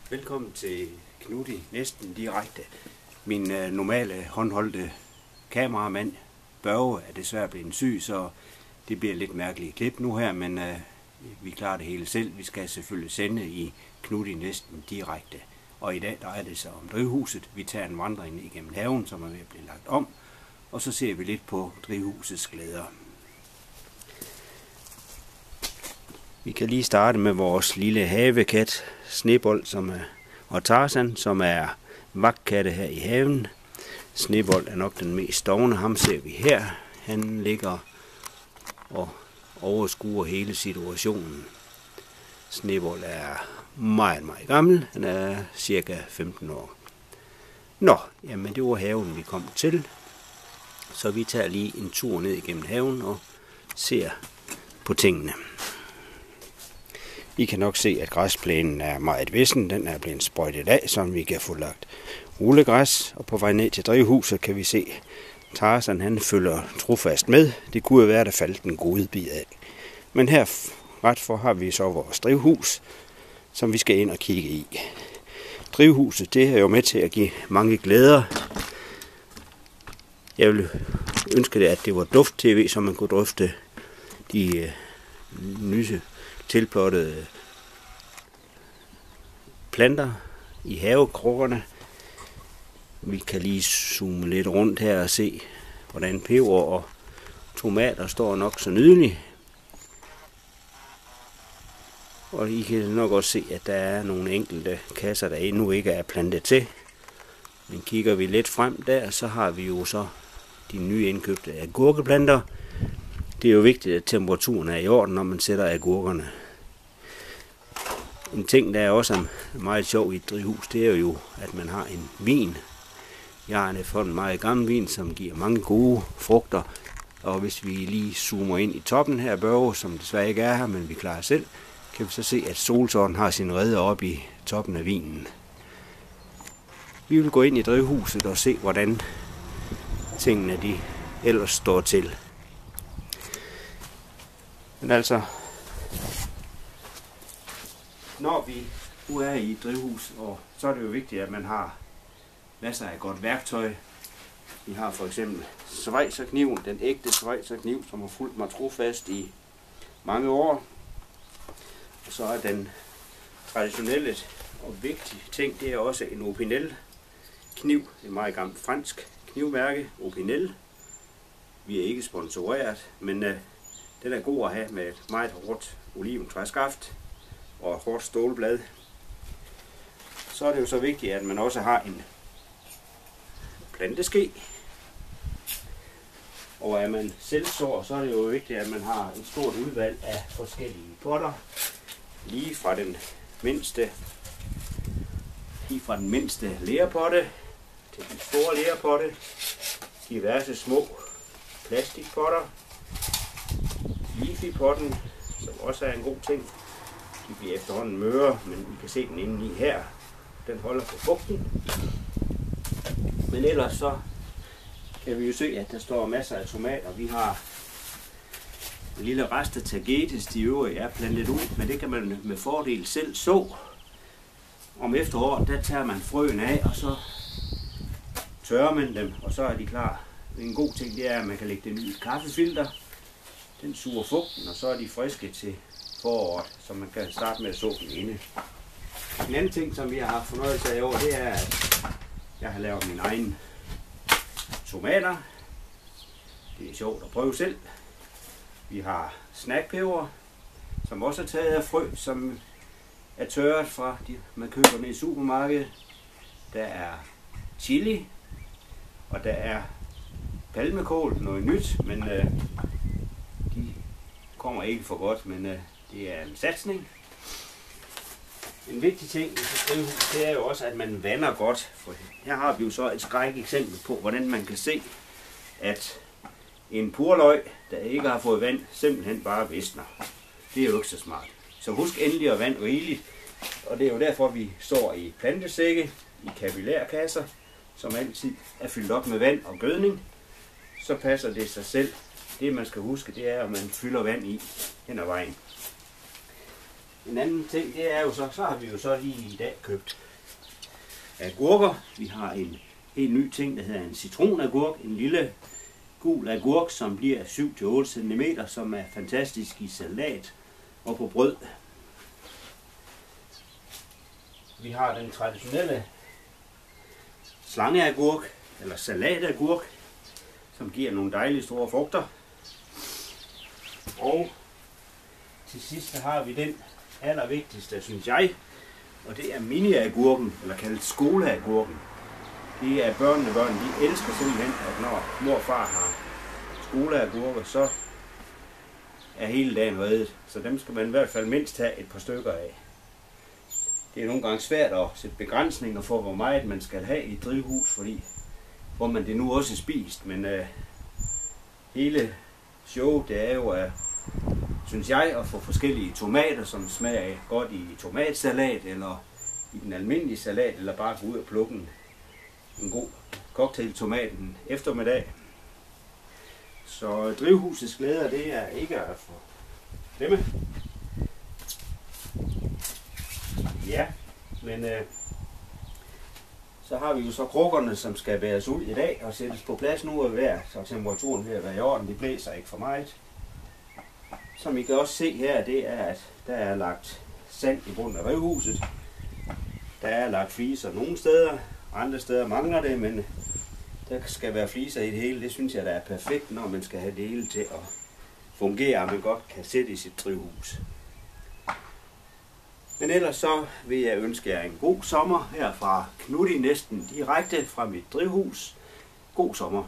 Velkommen til Knutti, næsten direkte. Min normale håndholdte kameramand, Børge, er desværre blevet syg, så det bliver lidt mærkeligt klip nu her, men vi klarer det hele selv. Vi skal selvfølgelig sende i Knutti næsten direkte. Og i dag drejer det sig om drivhuset. Vi tager en vandring igennem haven, som er ved at blive lagt om, og så ser vi lidt på drivhusets glæder. Vi kan lige starte med vores lille havekat, Snebold, og Tarzan, som er vagtkatte her i haven. Snebold er nok den mest dovne, ham ser vi her. Han ligger og overskuer hele situationen. Snebold er meget, meget gammel. Han er cirka 15 år. Nå, jamen det var haven, vi kom til. Så vi tager lige en tur ned igennem haven og ser på tingene. I kan nok se, at græsplænen er meget vissen. Den er blevet sprøjtet af, så vi kan få lagt rullegræs. Og på vej ned til drivhuset kan vi se, at Tarzan han følger trofast med. Det kunne jo være, der faldt en god bid af. Men her ret for har vi så vores drivhus, som vi skal ind og kigge i. Drivhuset, det er jo med til at give mange glæder. Jeg ville ønske det, at det var duft-tv, så man kunne drøfte de nye tilplottede planter i havekrukkerne. Vi kan lige zoome lidt rundt her og se, hvordan peber og tomater står nok så nydeligt. Og I kan nok også se, at der er nogle enkelte kasser, der endnu ikke er plantet til. Men kigger vi lidt frem der, så har vi jo så de nye indkøbte agurkeplanter. Det er jo vigtigt, at temperaturen er i orden, når man sætter agurkerne. En ting, der er også meget sjov i et drivhus, det er jo, at man har en vin. Jeg har fået en meget gammel vin, som giver mange gode frugter. Og hvis vi lige zoomer ind i toppen her, Børge, som desværre ikke er her, men vi klarer selv, kan vi så se, at solsorten har sin rede oppe i toppen af vinen. Vi vil gå ind i drivhuset og se, hvordan tingene de ellers står til. Men altså, når vi nu er i et drivhus, og så er det jo vigtigt, at man har masser af godt værktøj. Vi har for eksempel svejserkniven, den ægte svejserkniv, som har fulgt mig trofast i mange år. Og så er den traditionelle og vigtige ting, det er også en Opinel kniv. Det er et meget gammelt fransk knivmærke, Opinel. Vi er ikke sponsoreret, men den er god at have med et meget hårdt oliventræskaft og et hårdt stålblad. Så er det jo så vigtigt, at man også har en planteske. Og er man selvsår, så er det jo vigtigt, at man har et stort udvalg af forskellige potter. Lige fra den mindste lerpotte til den store lerpotte. Diverse små plastikpotter. Leafy-potten, som også er en god ting. De bliver efterhånden møre, men I kan se den indeni her. Den holder på fugten. Men ellers så kan vi jo se, at der står masser af tomater. Vi har en lille rest af tagetes, de øvrige er plantet ud, men det kan man med fordel selv så. Om efteråret, der tager man frøen af, og så tørrer man dem, og så er de klar. En god ting, det er, at man kan lægge dem i et kaffefilter. Den suger fugten, og så er de friske til foråret, så man kan starte med at så dem inde. En anden ting, som vi har haft fornøjelse af i år, det er, at jeg har lavet mine egne tomater. Det er sjovt at prøve selv. Vi har snackpeber, som også er taget af frø, som er tørret fra, man køber ned i supermarkedet. Der er chili, og der er palmekål, noget nyt, men de kommer ikke for godt, men det er en satsning. En vigtig ting i drivhus, det er jo også, at man vander godt. For her har vi jo så et skræk eksempel på, hvordan man kan se, at en purløg, der ikke har fået vand, simpelthen bare visner. Det er jo ikke så smart. Så husk endelig at vande rigeligt. Og det er jo derfor, vi står i plantesække, i kapillærkasser, som altid er fyldt op med vand og gødning. Så passer det sig selv. Det man skal huske, det er, at man fylder vand i hen ad vejen. En anden ting, det er jo så har vi jo så lige i dag købt agurker. Vi har en helt ny ting, der hedder en citronagurk. En lille gul agurk, som bliver 7-8 cm, som er fantastisk i salat og på brød. Vi har den traditionelle slangeagurk, eller salatagurk, som giver nogle dejlige store frugter. Og til sidst så har vi den allervigtigste, synes jeg, og det er miniagurken, eller kaldet skoleagurken. Det er børn, de elsker simpelthen, at når mor og far har skoleagurker, så er hele dagen reddet. Så dem skal man i hvert fald mindst have et par stykker af. Det er nogle gange svært at sætte begrænsninger for, hvor meget man skal have i et drivhus, fordi hvor man det nu også er spist. Men hele showet, det er jo, synes jeg, at få forskellige tomater, som smager godt i tomatsalat, eller i den almindelige salat, eller bare gå ud og plukke en god cocktailtomat en eftermiddag. Så drivhusets glæder, det er ikke at forglemme. Ja, men så har vi jo så krukkerne, som skal bæres ud i dag og sættes på plads nu og vejr, så temperaturen ved at være i orden. Det blæser ikke for meget. Som I kan også se her, det er, at der er lagt sand i bunden af drivhuset. Der er lagt fliser nogle steder, andre steder mangler det, men der skal være fliser i det hele. Det synes jeg, der er perfekt, når man skal have det hele til at fungere, og man godt kan sætte i sit drivhus. Men ellers så vil jeg ønske jer en god sommer her fra Knutti, næsten direkte fra mit drivhus. God sommer.